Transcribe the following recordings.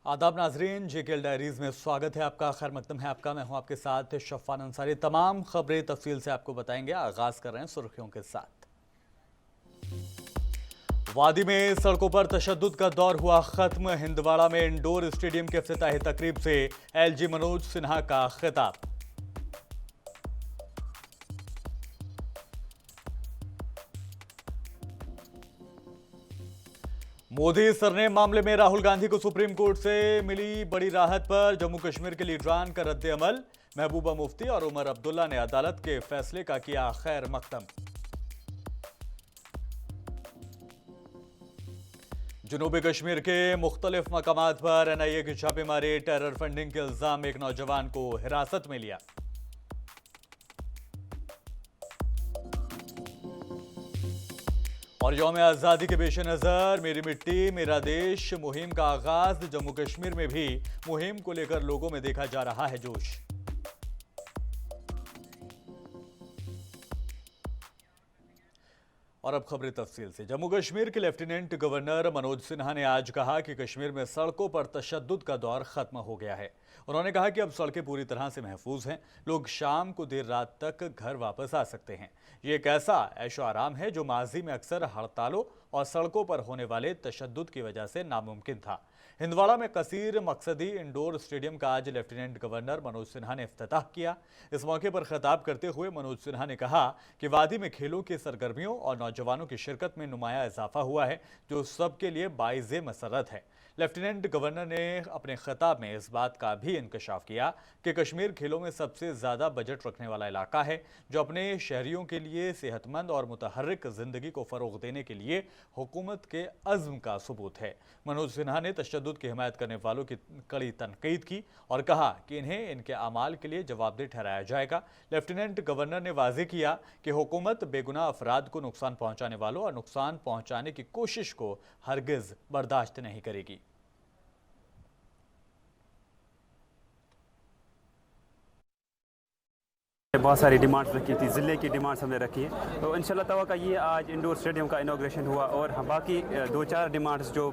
आदाब नाजरीन, JKL diaries में स्वागत है आपका। खैर मकदम है आपका। मैं हूं आपके साथ शफ़ान अंसारी। तमाम खबरें तफसील से आपको बताएंगे। आगाज कर रहे हैं सुर्खियों के साथ। वादी में सड़कों पर तशद्दुद का दौर हुआ खत्म। हिंदवाड़ा में इंडोर स्टेडियम के इफ्तिताही तकरीब से एलजी मनोज सिन्हा का खिताब। मोदी सरने मामले में राहुल गांधी को सुप्रीम कोर्ट से मिली बड़ी राहत पर जम्मू कश्मीर के लीडरान का रद्द अमल। महबूबा मुफ्ती और उमर अब्दुल्ला ने अदालत के फैसले का किया खैर मकदम। जनूबी कश्मीर के मुख्तलिफ मकामात पर एनआईए की छापेमारी। टेरर फंडिंग के इल्जाम में एक नौजवान को हिरासत में लिया। और यौम आज़ादी के पेश नज़र मेरी मिट्टी मेरा देश मुहिम का आगाज। जम्मू कश्मीर में भी मुहिम को लेकर लोगों में देखा जा रहा है जोश। और अब खबरें तफसील से। जम्मू कश्मीर के लेफ्टिनेंट गवर्नर मनोज सिन्हा ने आज कहा कि कश्मीर में सड़कों पर तशद्दुद का दौर खत्म हो गया है। उन्होंने कहा कि अब सड़कें पूरी तरह से महफूज हैं। लोग शाम को देर रात तक घर वापस आ सकते हैं। ये एक ऐसा ऐशो आराम है जो माजी में अक्सर हड़तालों और सड़कों पर होने वाले तशद्दुद की वजह से नामुमकिन था। हिंदवाड़ा में कसीर मकसदी इंडोर स्टेडियम का आज लेफ्टिनेंट गवर्नर मनोज सिन्हा ने इफ्तिताह किया। इस मौके पर खिताब करते हुए मनोज सिन्हा ने कहा कि वादी में खेलों की सरगर्मियों और नौजवानों की शिरकत में नुमाया इजाफा हुआ है जो सबके लिए बाइज़े मसरत है। लेफ्टिनेंट गवर्नर ने अपने खिताब में इस बात का भी इंकशाफ किया कि कश्मीर खेलों में सबसे ज़्यादा बजट रखने वाला इलाका है जो अपने शहरियों के लिए सेहतमंद और मुतहर्रिक ज़िंदगी को फ़रोग़ देने के लिए हुकूमत के अज़्म का सबूत है। मनोज सिन्हा ने तशद्दुद की हिमायत करने वालों की कड़ी तनकीद की और कहा कि इन्हें इनके अमाल के लिए जवाबदेह ठहराया जाएगा। लेफ्टिनेंट गवर्नर ने वाज़ेह किया कि हुकूमत बेगुनाह अफराद को नुकसान पहुँचाने वालों और नुकसान पहुँचाने की कोशिश को हरगिज़ बर्दाश्त नहीं करेगी। बहुत सारी डिमांड्स रखी थी, ज़िले की डिमांड्स हमने रखी है। तो इंशाल्लाह तवक्का ये आज इंडोर स्टेडियम का इनॉग्रेशन हुआ और बाकी 2-4 डिमांड्स जो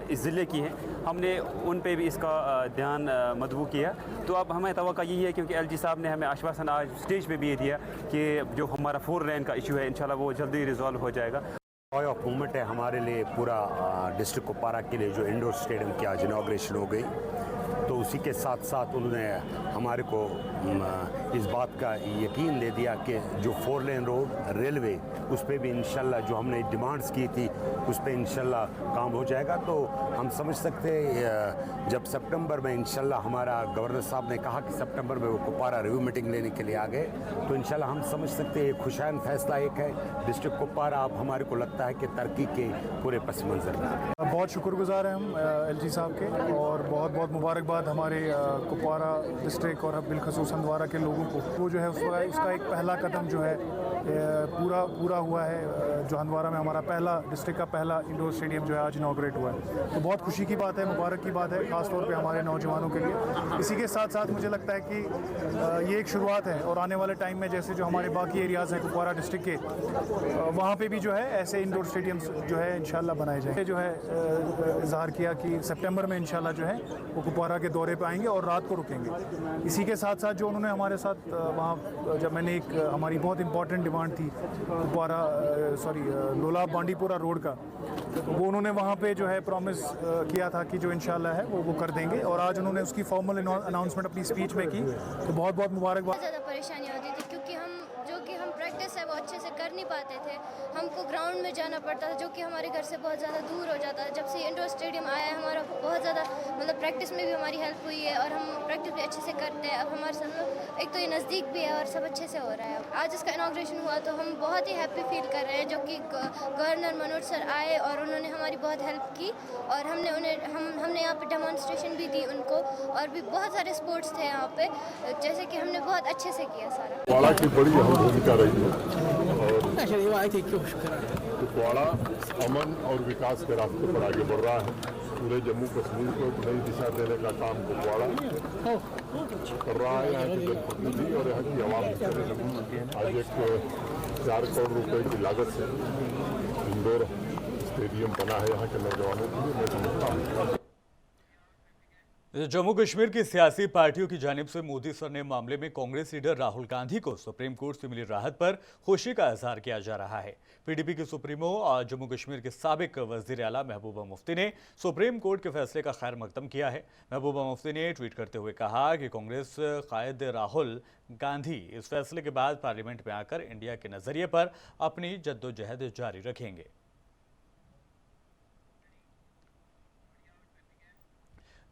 इस ज़िले की हैं हमने उन पे भी इसका ध्यान मदबू किया। तो अब हमें तवक्का यही है क्योंकि एलजी साहब ने हमें आश्वासन आज स्टेज पे भी ये दिया कि जो हमारा 4 लेन का इशू है इंशाल्लाह वो जल्दी रिजॉल्व हो जाएगा। जॉय ऑफ मूवमेंट है हमारे लिए पूरा डिस्ट्रिक्ट कुपवारा के लिए जो इंडोर स्टेडियम की आज इनॉग्रेशन हो गई। तो उसी के साथ साथ उन्होंने हमारे को इस बात का यकीन दे दिया कि जो 4 लेन रोड रेलवे उस पर भी इंशाल्लाह जो हमने डिमांड्स की थी उस पर इंशाल्लाह काम हो जाएगा। तो हम समझ सकते हैं जब सितंबर में इंशाल्लाह हमारा गवर्नर साहब ने कहा कि सितंबर में वो कुपवारा रिव्यू मीटिंग लेने के लिए आ गए तो इंशाल्लाह हम समझ सकते हैं खुशाइन फैसला एक है। डिस्ट्रिक्ट कुपवारा अब हमारे को लगता है कि तरक्की के पूरे पस मंज़र में। बहुत शुक्रगुजार हैं हम एलजी साहब के और बहुत बहुत मुबारकबाद हमारे कुपवारा डिस्ट्रिक्ट और बिलखसूस हंदवाड़ा के लोगों को। वो जो है उसका एक पहला कदम जो है पूरा हुआ है। जो हंदवाड़ा में हमारा पहला डिस्ट्रिक्ट का पहला इंडोर स्टेडियम जो है आज इनॉग्रेट हुआ है। तो बहुत खुशी की बात है, मुबारक की बात है, ख़ास तौर पे हमारे नौजवानों के लिए। इसी के साथ साथ मुझे लगता है कि ये एक शुरुआत है और आने वाले टाइम में जैसे जो हमारे बाकी एरियाज़ हैं कुपवारा डिस्ट्रिक्ट के वहाँ पे भी जो है ऐसे इंडोर स्टेडियम्स जो है इंशाल्लाह बनाए जाएंगे। जो है इज़हार किया कि सितंबर में इंशाल्लाह जो है वो कुपवारा के दौरे पे आएंगे और रात को रुकेंगे। इसी के साथ साथ जो उन्होंने हमारे साथ वहाँ जब मैंने एक हमारी बहुत इंपॉर्टेंट डिमांड थी कुपवारा लोलाब बांडीपुरा रोड का, वो उन्होंने वहाँ पे जो है प्रॉमिस किया था कि जो इंशाल्लाह है वो कर देंगे और आज उन्होंने उसकी फॉर्मल अनाउंसमेंट अपनी स्पीच में की। तो बहुत बहुत मुबारकबाद। ज़्यादा परेशानी होती थी क्योंकि हम प्रैक्टिस है वो अच्छे से कर नहीं पाते थे। हमको ग्राउंड में जाना पड़ता था जो कि हमारे घर से बहुत ज़्यादा दूर हो जाता है। जब से इंडोर स्टेडियम आया है हमारा बहुत ज़्यादा मतलब प्रैक्टिस में भी हमारी हेल्प हुई है और हम प्रैक्टिस भी अच्छे से करते हैं। अब हमारे साथ एक तो ये नज़दीक भी है और सब अच्छे से हो रहा है। आज इसका इनॉग्रेशन हुआ तो हम बहुत ही हैप्पी फील कर रहे हैं जो कि गवर्नर मनोज सर आए और उन्होंने हमारी बहुत हेल्प की और हमने यहाँ पर डेमोन्स्ट्रेशन भी दी उनको और भी बहुत सारे स्पोर्ट्स थे यहाँ पे जैसे कि हमने बहुत अच्छे से किया सारा। कुपवाड़ा की बड़ी अहम भूमिका रही है और कुपवाड़ा अमन और विकास के रास्ते पर आगे बढ़ रहा है। पूरे जम्मू कश्मीर को एक नई दिशा देने का काम कुपवाड़ा कर रहा है। यहाँ की जनप्रतिनिधि और यहाँ की आवाम आज एक 4 करोड़ रुपए की लागत से इंडोर स्टेडियम बना है यहाँ के नौजवानों के लिए। मैं समझता हूँ जम्मू कश्मीर की सियासी पार्टियों की जानिब से मोदी सर ने मामले में कांग्रेस लीडर राहुल गांधी को सुप्रीम कोर्ट से मिली राहत पर खुशी का इजहार किया जा रहा है। पीडीपी के सुप्रीमो और जम्मू कश्मीर के साबिक वजीर आला महबूबा मुफ्ती ने सुप्रीम कोर्ट के फैसले का खैर मकदम किया है। महबूबा मुफ्ती ने ट्वीट करते हुए कहा कि कांग्रेस कायद राहुल गांधी इस फैसले के बाद पार्लियामेंट में आकर इंडिया के नजरिए पर अपनी जद्दोजहद जारी रखेंगे।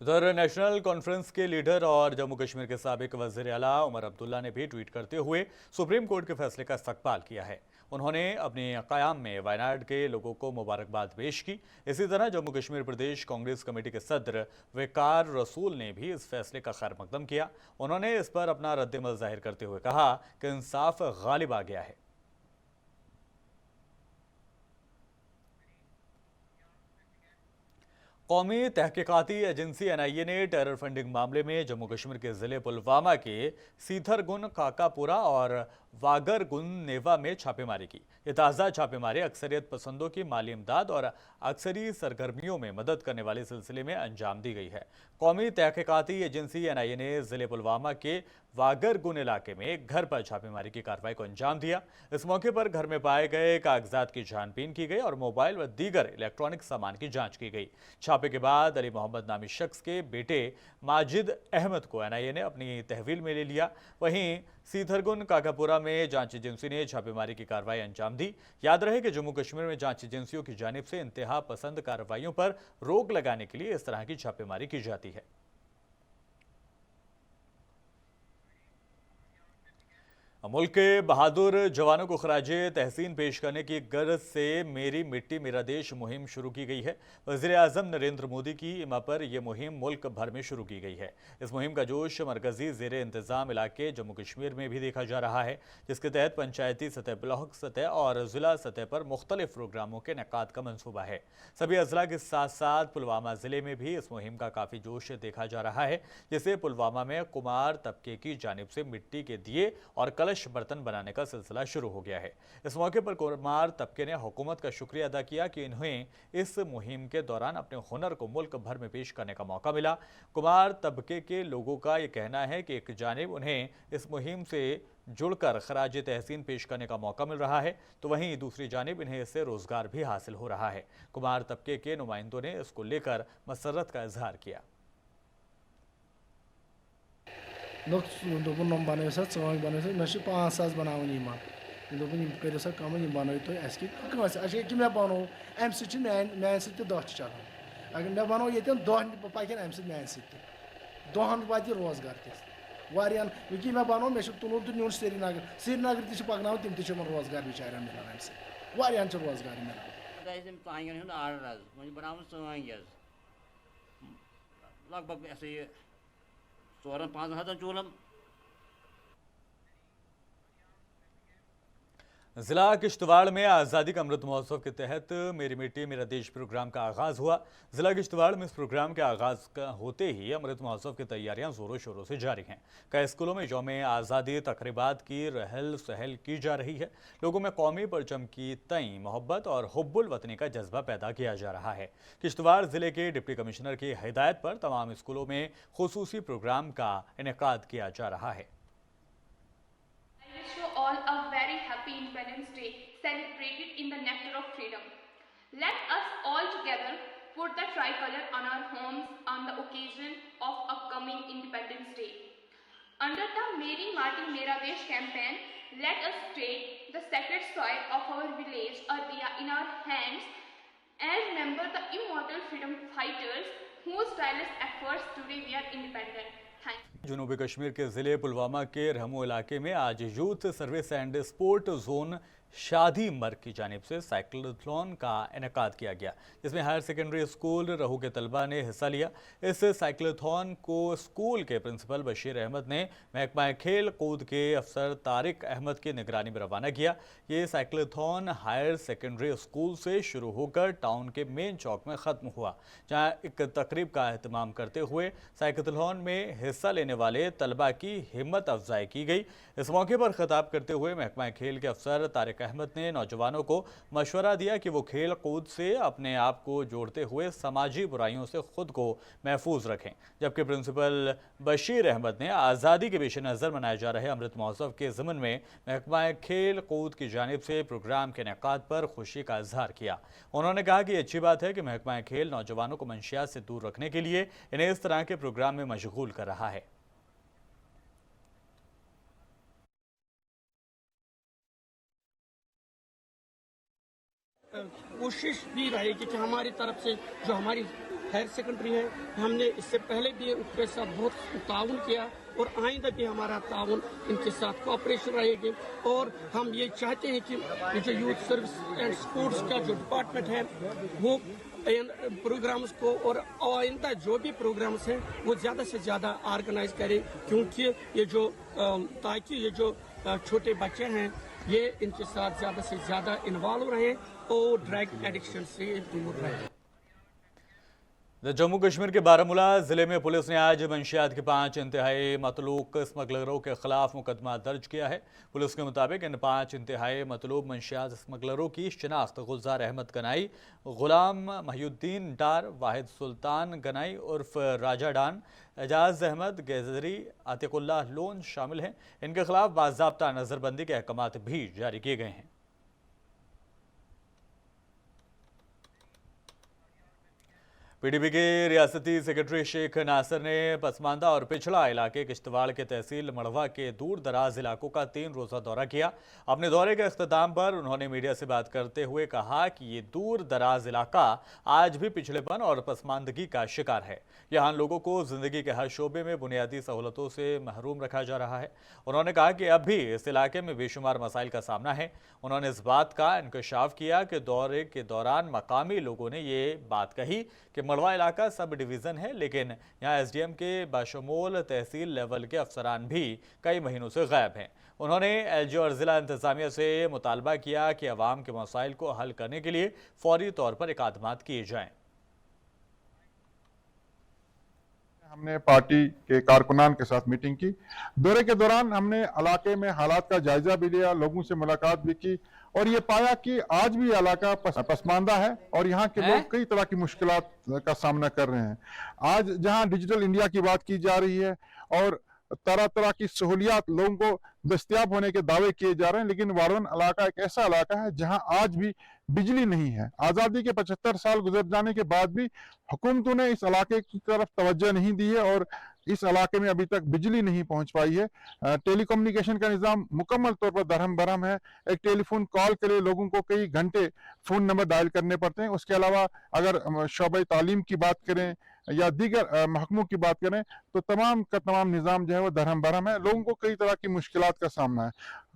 उधर नेशनल कॉन्फ्रेंस के लीडर और जम्मू कश्मीर के साबिक वज़ीर आला उमर अब्दुल्ला ने भी ट्वीट करते हुए सुप्रीम कोर्ट के फैसले का इस्तकबाल किया है। उन्होंने अपने क़याम में वायनाड के लोगों को मुबारकबाद पेश की। इसी तरह जम्मू कश्मीर प्रदेश कांग्रेस कमेटी के सदर वकार रसूल ने भी इस फैसले का खैर मकदम किया। उन्होंने इस पर अपना रद्दमल जाहिर करते हुए कहा कि इंसाफ गालिब आ गया है। कौमी तहकीकाती एजेंसी एनआईए ने टेरर फंडिंग मामले में जम्मू कश्मीर के जिले पुलवामा के सीथरगुन काकापुरा और वागरगुन नेवा में छापेमारी की। ये ताज़ा छापेमारी अक्सरियत पसंदों की माली इमदाद और अक्सरी सरगर्मियों में मदद करने वाले सिलसिले में अंजाम दी गई है। कौमी तहकीकाती एजेंसी एनआईए ने जिले पुलवामा के वागरगुन इलाके में एक घर पर छापेमारी की कार्रवाई को अंजाम दिया। इस मौके पर घर में पाए गए कागजात की छानबीन की गई और मोबाइल व दीगर इलेक्ट्रॉनिक सामान की जांच की गई। छापे के बाद अली मोहम्मद नामी शख्स के बेटे माजिद अहमद को एनआईए ने अपनी तहवील में ले लिया। वहीं सीथरगुन काकापुरा में जांच एजेंसी ने छापेमारी की कार्रवाई अंजाम दी। याद रहे कि जम्मू कश्मीर में जांच एजेंसियों की जानिब से इंतहा पसंद कार्रवाइयों पर रोक लगाने के लिए इस तरह की छापेमारी की जाती है। मुल्क के बहादुर जवानों को खराजे तहसीन पेश करने की गर्ज से मेरी मिट्टी मेरा देश मुहिम शुरू की गई है। वज़ीर आज़म नरेंद्र मोदी की इमा पर यह मुहिम मुल्क भर में शुरू की गई है। इस मुहिम का जोश मरकजी ज़ेरे इंतज़ाम इलाके जम्मू कश्मीर में भी देखा जा रहा है, जिसके तहत पंचायती सतह, ब्लॉक सतह और ज़िला सतह पर मुख्तलिफ प्रोग्रामों के इनेकाद का मनसूबा है। सभी अजला के साथ साथ पुलवामा ज़िले में भी इस मुहिम का काफ़ी जोश देखा जा रहा है, जिसे पुलवामा में कुमार तबके की जानिब से मिट्टी के दिए और कलश बर्तन बनाने का सिलसिला शुरू हो गया है। इस मौके पर कुमार तबके ने हुकूमत का शुक्रिया अदा किया कि इन्हें इस मुहिम के दौरान अपने हुनर को मुल्क भर में पेश करने का मौका मिला। कुमार तबके के लोगों का ये कहना है कि एक जानिब उन्हें इस मुहिम से जुड़कर खराज तहसीन पेश करने का मौका मिल रहा है, तो वहीं दूसरी जानिब इन्हें इससे रोजगार भी हासिल हो रहा है। कुमार तबके के नुमाइंदों ने इसको लेकर मसरत का इजहार किया। दोपन नम बनो सर चौक बनो सर मे 5,000 बनावन यमान दोपन करो सर कम बनो तो कि मे बनो अम सत मैन सत दह चलान अगर मे बनो ये दह पकन अम सत मैन सत दहन वात रोजगार तन कि मे बनो मे तुल तो नुन श्रीनगर पकन तम तम रोजगार बिचार मिलान अम सत रोजगार मिलान आर्डर बना लगभग 4-5 हज़ार चूलम। जिला किश्तवाड़ में आज़ादी का अमृत महोत्सव के तहत मेरी मिट्टी मेरा देश प्रोग्राम का आगाज़ हुआ। जिला किश्तवाड़ में इस प्रोग्राम के आगाज़ का होते ही अमृत महोत्सव की तैयारियां ज़ोरों शोरों से जारी हैं। कई स्कूलों में यौम आज़ादी तकरीबात की रहल सहल की जा रही है। लोगों में कौमी परचम की तई मोहब्बत और हुब्बुल वतनी का जज्बा पैदा किया जा रहा है। किश्तवाड़ ज़िले के डिप्टी कमिश्नर की हिदायत पर तमाम स्कूलों में खुसूसी प्रोग्राम का इनेकाद किया जा रहा है। All a very happy Independence Day celebrated in the nectar of freedom. Let us all together put the tricolor on our homes on the occasion of upcoming Independence Day. Under the Meri Mati Mera Desh campaign, let us take the sacred soil of our village Ardiya in our hands and remember the immortal freedom fighters whose tireless efforts today we are independent. जनूबी कश्मीर के ज़िले पुलवामा के रहमो इलाके में आज youth service and sport zone शादी मर्ग की जानिब से साइक्लोथॉन का इनेकाद किया गया, जिसमें हायर सेकेंडरी स्कूल रहू के तलबा ने हिस्सा लिया। इस साइक्लोथॉन को स्कूल के प्रिंसिपल बशीर अहमद ने महकमा खेल कूद के अफसर तारिक अहमद की निगरानी में रवाना किया। ये साइक्लोथॉन हायर सेकेंडरी स्कूल से शुरू होकर टाउन के मेन चौक में ख़त्म हुआ, जहाँ एक तकरीब का अहतमाम करते हुए साइक्लोथॉन में हिस्सा लेने वाले तलबा की हिम्मत अफजाई की गई। इस मौके पर खिताब करते हुए महकमा खेल के अफसर तारिक अहमद ने नौजवानों को मशवरा दिया कि वो खेल कूद से अपने आप को जोड़ते हुए समाजी बुराइयों से खुद को महफूज रखें। जबकि प्रिंसिपल बशीर अहमद ने आज़ादी के पेश नज़र मनाए जा रहे अमृत महोत्सव के ज़मन में महकमा खेल कूद की जानिब से प्रोग्राम के इनेकाद पर खुशी का इजहार किया। उन्होंने कहा कि अच्छी बात है कि महकमा खेल नौजवानों को मंशियात से दूर रखने के लिए इन्हें इस तरह के प्रोग्राम में मशगूल कर रहा है। कोशिश भी रहेगी कि हमारी तरफ से जो हमारी हायर सेकेंडरी है, हमने इससे पहले भी उनके साथ बहुत ताउन किया और आइंदा भी हमारा ताउन इनके साथ कोऑपरेशन रहेगी। और हम ये चाहते हैं कि ये जो यूथ सर्विस एंड स्पोर्ट्स का जो डिपार्टमेंट है वो इन प्रोग्राम्स को और आइंदा जो भी प्रोग्राम्स हैं वो ज़्यादा से ज़्यादा ऑर्गेनाइज करें, क्योंकि ये जो ताकि ये जो छोटे बच्चे हैं ये इनके साथ ज़्यादा से ज़्यादा इन्वॉल्व रहें और ड्रग एडिक्शन से दूर रहें। जम्मू कश्मीर के बारामूला जिले में पुलिस ने आज मंशियात के 5 इंतहाई मतलूब स्मगलरों के खिलाफ मुकदमा दर्ज किया है। पुलिस के मुताबिक इन 5 इंतहाई मतलूब मंशियात स्मगलरों की शिनाख्त गुलजार अहमद गनाई, गुलाम महिउद्दीन डार, वाहिद सुल्तान गनाई उर्फ राजा डान, एजाज अहमद गेजरी, आतिकुल्लाह लोन शामिल हैं। इनके खिलाफ बाज़ाब्ता नज़रबंदी के अहकामात भी जारी किए गए हैं। पीडीपी के रियासती सेक्रेटरी शेख नासिर ने पसमानदा और पिछड़ा इलाके किश्तवाड़ के तहसील मड़वा के दूर दराज इलाकों का 3 रोज़ा दौरा किया। अपने दौरे के अख्ताम पर उन्होंने मीडिया से बात करते हुए कहा कि ये दूर दराज इलाका आज भी पिछड़ेपन और पसमानदगी का शिकार है। यहाँ लोगों को जिंदगी के हर शोबे में बुनियादी सहूलतों से महरूम रखा जा रहा है। उन्होंने कहा कि अब भी इस इलाके में बेशुमार मसाइल का सामना है। उन्होंने इस बात का इंकशाफ किया कि दौरे के दौरान मकामी लोगों ने ये बात कही कि मड़वा इलाका सब डिवीज़न है, लेकिन यहाँ एसडीएम के बाशमूल तहसील लेवल के अफसरान भी कई महीनों से गायब हैं। उन्होंने एलजी और ज़िला इंतज़ामिया से मुतालबा किया कि अवाम के मसाइल को हल करने के लिए फौरी तौर पर इक़दामात किए जाएँ। हमने पार्टी के कारकुनान के साथ मीटिंग की। दौरे के दौरान हमने इलाके में हालात का जायजा भी लिया, लोगों से मुलाकात भी की और ये पाया कि आज भी इलाका पसमानदा है और यहाँ के लोग कई तरह की मुश्किलात का सामना कर रहे हैं। आज जहाँ डिजिटल इंडिया की बात की जा रही है और तरह तरह की सहूलियात लोगों को दस्तयाब होने के दावे किए जा रहे हैं, लेकिन वारवन इलाका एक ऐसा इलाका है जहां आज भी बिजली नहीं है। आज़ादी के 75 साल गुजर जाने के बाद भी हुकूमतों ने इस इलाके की तरफ तवज्जो नहीं दी है और इस इलाके में अभी तक बिजली नहीं पहुंच पाई है। टेलीकम्युनिकेशन का निज़ाम मुकम्मल तौर पर दरहम बरहम है। एक टेलीफोन कॉल के लिए लोगों को कई घंटे फ़ोन नंबर डायल करने पड़ते हैं। उसके अलावा अगर शोबे तालीम की बात करें या दीगर महकमों की बात करें तो तमाम का तमाम निज़ाम जो है वो दरहम बरहम है। लोगों को कई तरह की मुश्किलात का सामना है।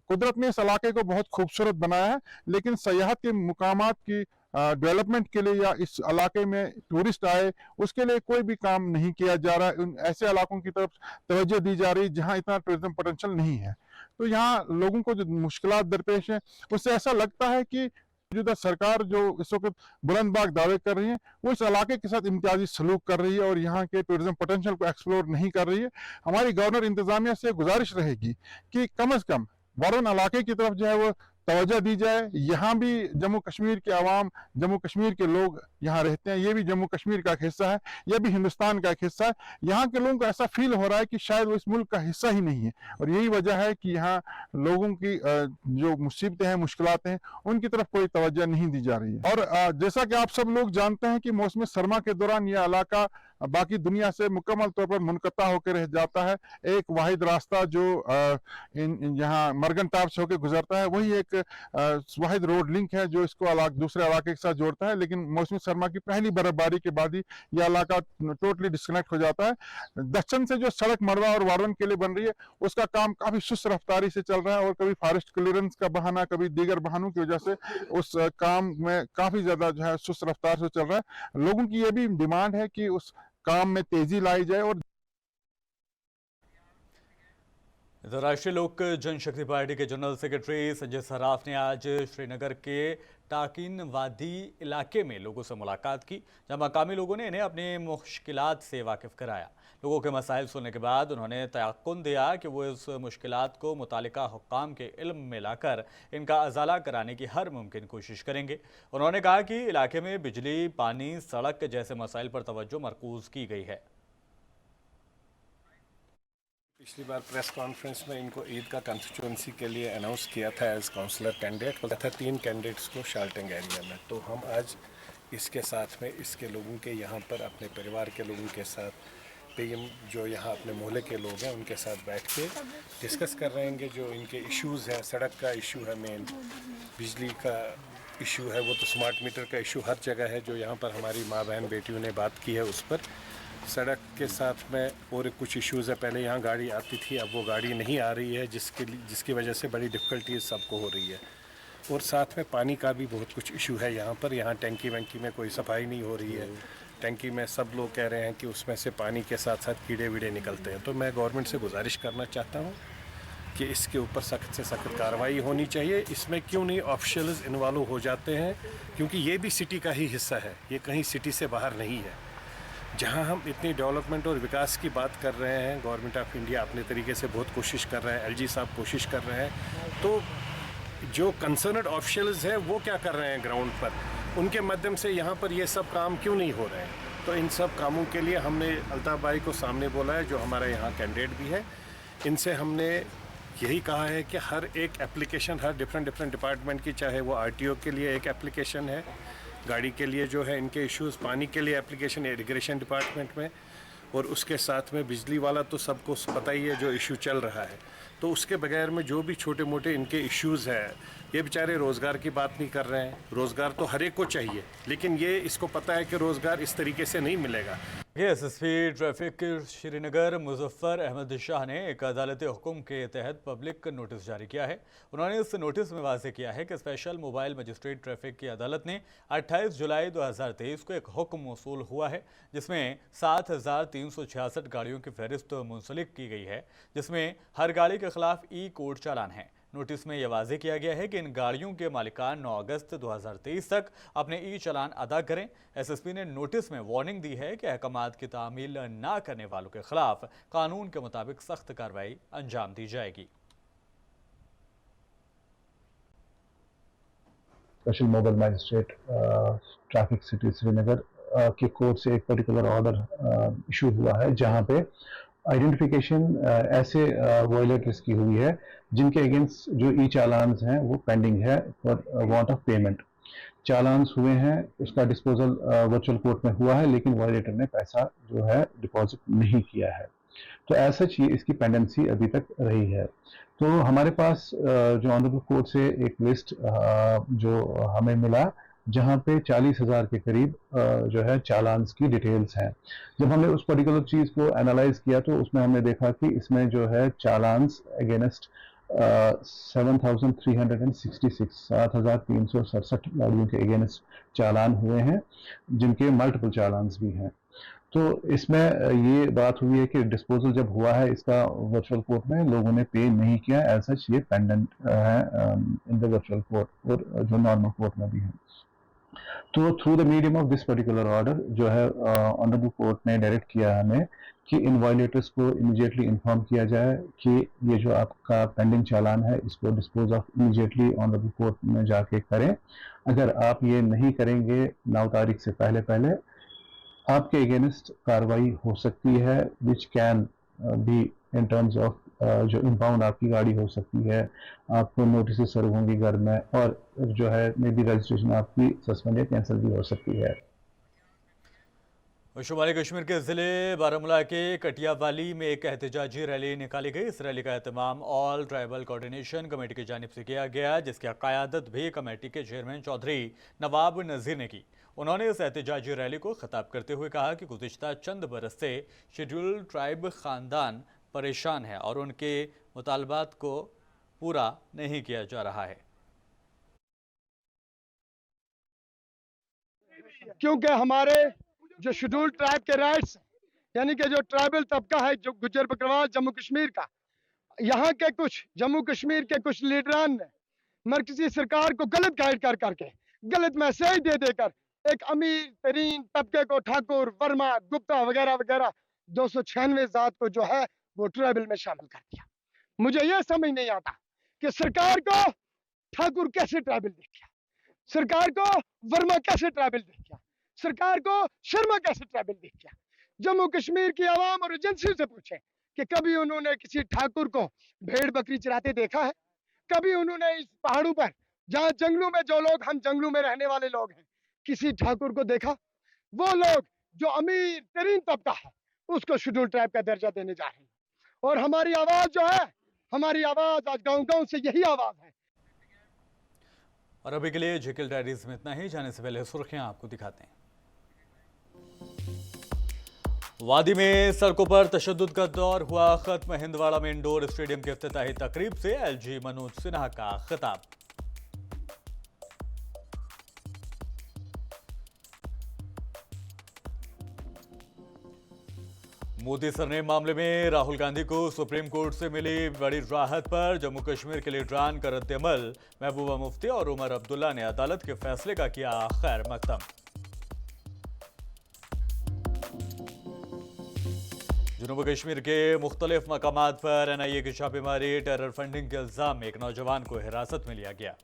कुदरत ने इस इलाके को बहुत खूबसूरत बनाया है, लेकिन सयाहत के मुकामात की डेवलपमेंट के लिए या इस इलाके में टूरिस्ट आए उसके लिए कोई भी काम नहीं किया जा रहा है। उन ऐसे इलाकों की तरफ तवज्जो दी जा रही है जहां इतना टूरिज्म पोटेंशियल नहीं है। तो यहाँ लोगों को जो मुश्किलात दरपेश है उससे ऐसा लगता है कि मौजूदा सरकार जो इस वक्त बुलंदबाग दावे कर रही है वो इस इलाके के साथ इम्तियाजी सलूक कर रही है और यहाँ के टूरिज्म पोटेंशियल को एक्सप्लोर नहीं कर रही है। हमारी गवर्नर इंतजामिया से गुजारिश रहेगी कि कम अज कम वारन इलाके की तरफ जो है वो तवज्जो दी जाए। यहाँ भी जम्मू कश्मीर के अवाम, जम्मू कश्मीर के लोग यहाँ रहते हैं, ये भी जम्मू कश्मीर का एक हिस्सा है, ये भी हिंदुस्तान का एक हिस्सा है। यहाँ के लोगों को ऐसा फील हो रहा है कि शायद वो इस मुल्क का हिस्सा ही नहीं है और यही वजह है कि यहाँ लोगों की जो मुसीबतें हैं, मुश्किलात हैं, उनकी तरफ कोई तवज्जो नहीं दी जा रही है। और जैसा कि आप सब लोग जानते हैं कि मौसम सरमा के दौरान यह इलाका बाकी दुनिया से मुकम्मल तौर पर मुनक़ता होकर रह जाता है। एक वाहिद रास्ता जो यहाँ मरगन टाप से होकर गुजरता है वही एक वाहिद रोड लिंक है जो इसको दूसरे इलाके के साथ जोड़ता है, लेकिन मौसम सरमा की पहली बर्फबारी के बाद ही यह इलाका टोटली डिस्कनेक्ट हो जाता है। दक्षिण से जो सड़क मड़वा और वारवन के लिए बन रही है उसका काम काफी सुस्त रफ्तारी से चल रहा है और कभी फॉरेस्ट क्लियरेंस का बहाना, कभी दीगर बहानों की वजह से उस काम में काफी ज्यादा जो है सुस्त रफ्तार से चल रहा है। लोगों की यह भी डिमांड है कि उस काम में तेजी लाई जाए। और राष्ट्रीय लोक जनशक्ति पार्टी के जनरल सेक्रेटरी संजय सराफ ने आज श्रीनगर के टाकिन वादी इलाके में लोगों से मुलाकात की, जहां मकामी लोगों ने इन्हें अपनी मुश्किलात से वाकिफ कराया। लोगों के मसाइल सुनने के बाद उन्होंने तयक्कुन दिया कि वो इस मुश्किलात को मुतालिका हुक्काम के इल्म में लाकर इनका अजाला कराने की हर मुमकिन कोशिश करेंगे। उन्होंने कहा कि इलाके में बिजली, पानी, सड़क जैसे मसाइल पर तवज्जो मरकूज की गई है। पिछली बार प्रेस कॉन्फ्रेंस में इनको ईद का कंस्टिट्यूंसी के लिए अनाउंस किया था एज काउंसलर कैंडिडेट, बोला था 3 कैंडिडेट्स को शाल्टिंग एरिया में। तो हम आज इसके साथ में इसके लोगों के यहाँ पर अपने परिवार के लोगों के साथ पीएम जो यहाँ अपने मोहल्ले के लोग हैं उनके साथ बैठ के डिस्कस कर रहे हैं जो इनके इश्यूज़ हैं। सड़क का इशू है मेन, बिजली का इशू है, वो तो स्मार्ट मीटर का इशू हर जगह है जो यहाँ पर हमारी माँ बहन बेटियों ने बात की है उस पर। सड़क के साथ में और कुछ इश्यूज़ है, पहले यहाँ गाड़ी आती थी, अब वो गाड़ी नहीं आ रही है जिसकी वजह से बड़ी डिफ़िकल्टीज सबको हो रही है। और साथ में पानी का भी बहुत कुछ इशू है यहाँ पर। यहाँ टैंकी वैंकी में कोई सफाई नहीं हो रही है, टैंकी में सब लोग कह रहे हैं कि उसमें से पानी के साथ साथ कीड़े वीड़े निकलते हैं। तो मैं गवर्नमेंट से गुजारिश करना चाहता हूँ कि इसके ऊपर सख्त से सख्त कार्रवाई होनी चाहिए। इसमें क्यों नहीं ऑफिशियल्स इन्वॉल्व हो जाते हैं, क्योंकि ये भी सिटी का ही हिस्सा है, ये कहीं सिटी से बाहर नहीं है। जहाँ हम इतनी डेवलपमेंट और विकास की बात कर रहे हैं, गवर्नमेंट ऑफ इंडिया अपने तरीके से बहुत कोशिश कर रहा है, एलजी साहब कोशिश कर रहे हैं, तो जो कंसर्नड ऑफिशियल्स हैं वो क्या कर रहे हैं ग्राउंड पर, उनके माध्यम से यहाँ पर ये सब काम क्यों नहीं हो रहे हैं। तो इन सब कामों के लिए हमने अल्ताफ़ भाई को सामने बोला है, जो हमारा यहाँ कैंडिडेट भी है। इनसे हमने यही कहा है कि हर एक एप्लीकेशन, हर डिफरेंट डिपार्टमेंट की, चाहे वो आरटीओ के लिए एक एप्लीकेशन है, गाड़ी के लिए जो है इनके इश्यूज़, पानी के लिए एप्लीकेशन है इरिगेशन डिपार्टमेंट में, और उसके साथ में बिजली वाला तो सबको पता ही है जो इशू चल रहा है। तो उसके बगैर में जो भी छोटे मोटे इनके इश्यूज़ हैं, ये बेचारे रोज़गार की बात नहीं कर रहे हैं। रोज़गार तो हर एक को चाहिए, लेकिन ये इसको पता है कि रोज़गार इस तरीके से नहीं मिलेगा। एसएसपी ट्रैफिक श्रीनगर मुजफ्फर अहमद शाह ने एक अदालती हुक्म के तहत पब्लिक नोटिस जारी किया है। उन्होंने इस नोटिस में वाज़ेह किया है कि स्पेशल मोबाइल मजिस्ट्रेट ट्रैफिक की अदालत ने 28 जुलाई 2023 को एक हुक्म मौसूल हुआ है, जिसमें 7,366 गाड़ियों की फहरिस्त मुंसलिक की गई है, जिसमें हर गाड़ी के खिलाफ ई-कोड चालान है। नोटिस में यह वाज़ेह किया गया है कि इन गाड़ियों के मालिकान 9 अगस्त 2023 तक अपने ई चालान अदा करें। एसएसपी ने नोटिस में वार्निंग दी है कि अहकामात की तामील ना करने वालों के खिलाफ कानून के मुताबिक सख्त कार्रवाई अंजाम दी जाएगी। Special mobile magistrate traffic city Srinagar के कोर्ट से एक पर्टिकुलर ऑर्डर इशू हुआ है, जहां पे आइडेंटिफिकेशन ऐसे वायलेटर्स की हुई है जिनके अगेंस्ट जो ई चालान्स हैं वो पेंडिंग है फॉर वांट ऑफ पेमेंट। चालान्स हुए हैं, उसका डिस्पोजल वर्चुअल कोर्ट में हुआ है, लेकिन वायलेटर ने पैसा जो है डिपॉजिट नहीं किया है। तो ऐसा ये इसकी पेंडेंसी अभी तक रही है। तो हमारे पास जो ऑनरेबल कोर्ट से एक लिस्ट जो हमें मिला, जहाँ पे 40,000 के करीब जो है चालान्स की डिटेल्स हैं। जब हमने उस पर्टिकुलर चीज़ को एनालाइज किया तो उसमें हमने देखा कि इसमें जो है चालान्स अगेंस्ट 7,367 गाड़ियों के अगेंस्ट चालान हुए हैं, जिनके मल्टीपल चालान्स भी हैं। तो इसमें ये बात हुई है कि डिस्पोजल जब हुआ है इसका वर्चुअल कोर्ट में, लोगों ने पे नहीं किया, एज सच ये पेंडेंट है इन द वर्चुअल कोर्ट और जो नॉर्मल कोर्ट में भी है। तो through the medium of this particular order जो है ऑनरेबल कोर्ट ने डायरेक्ट किया हमें कि इन वायलेटर्स को इमीडिएटली इन्फॉर्म किया जाए कि ये जो आपका पेंडिंग चालान है इसको dispose of immediately honourable court में जाके करें। अगर आप ये नहीं करेंगे 9 तारीख से पहले आपके अगेंस्ट कार्रवाई हो सकती है, which can be in terms of जो इम्पाउंड आपकी गाड़ी हो सकती है, आपको नोटिस सर्व होंगी घर में, और जो है मे बी रजिस्ट्रेशन आपकी सस्पेंड या कैंसिल भी हो सकती है। शुमाली कश्मीर के ज़िले बारामूला के कटियावाली में एक एहतजाजी रैली निकाली गई। इस रैली का एहतमाम ऑल ट्राइबल कोऑर्डिनेशन कमेटी की जानिब से किया गया, जिसकी क़यादत भी कमेटी के चेयरमैन चौधरी नवाब नज़ीर ने की। उन्होंने इस एहतजाजी रैली को खिताब करते हुए कहा कि गुज़िश्ता चंद बरस से शेड्यूल ट्राइब ख़ानदान परेशान है और उनके मुतालबात को पूरा नहीं किया जा रहा है, क्योंकि हमारे जो शेड्यूल ट्राइब के राइट्स यानी कि जो ट्राइबल तबका है जो गुज्जर बकरवाल जम्मू कश्मीर का, यहाँ के कुछ जम्मू कश्मीर के कुछ लीडरान ने मरकजी सरकार को गलत गाइड कर करके गलत मैसेज दे देकर एक अमीर तरीन तबके को ठाकुर, वर्मा, गुप्ता वगैरह वगैरह 296 ज़ात को जो है वो ट्राइबल में शामिल कर दिया। मुझे यह समझ नहीं आता कि सरकार को ठाकुर कैसे ट्राइबल दिख गया, सरकार को वर्मा कैसे ट्राइबल दिख गया, सरकार को शर्मा कैसे ट्राइबल दिख गया। जम्मू कश्मीर की आवाम और एजेंसियों से पूछें कि कभी उन्होंने किसी ठाकुर को भेड़ बकरी चराते देखा है? कभी उन्होंने इस पहाड़ों पर, जहां जंगलों में जो लोग, हम जंगलों में रहने वाले लोग हैं, किसी ठाकुर को देखा? वो लोग जो अमीर तरीन तबका है उसको शेड्यूल ट्राइब का दर्जा देने जा रहे हैं। और हमारी आवाज जो है, हमारी आवाज आज गांव-गांव से यही आवाज है। और अभी के लिए जेकेएल डायरीज में इतना ही। जाने से पहले सुर्खियां आपको दिखाते हैं। वादी में सड़कों पर तशद्दुद का दौर हुआ खत्म। हिंदवाड़ा में इंडोर स्टेडियम की इफ्तिताही तकरीब से एलजी मनोज सिन्हा का खिताब। मोदी सरनेम मामले में राहुल गांधी को सुप्रीम कोर्ट से मिली बड़ी राहत पर जम्मू कश्मीर के लीडरान का रद्द-ए-अमल। महबूबा मुफ्ती और उमर अब्दुल्ला ने अदालत के फैसले का किया खैर मकदम। जनूबी कश्मीर के मुख्तलिफ मकामात पर एनआईए की छापेमारी। टेरर फंडिंग के इल्जाम में एक नौजवान को हिरासत में लिया गया।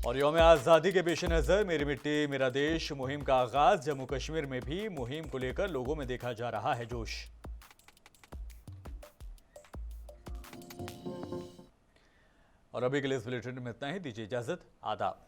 और यौम आज़ादी के पेश नज़र मेरी मिट्टी मेरा देश मुहिम का आगाज। जम्मू कश्मीर में भी मुहिम को लेकर लोगों में देखा जा रहा है जोश। और अभी के लिए इस बुलेटिन में इतना ही। दीजिए इजाजत। आदाब।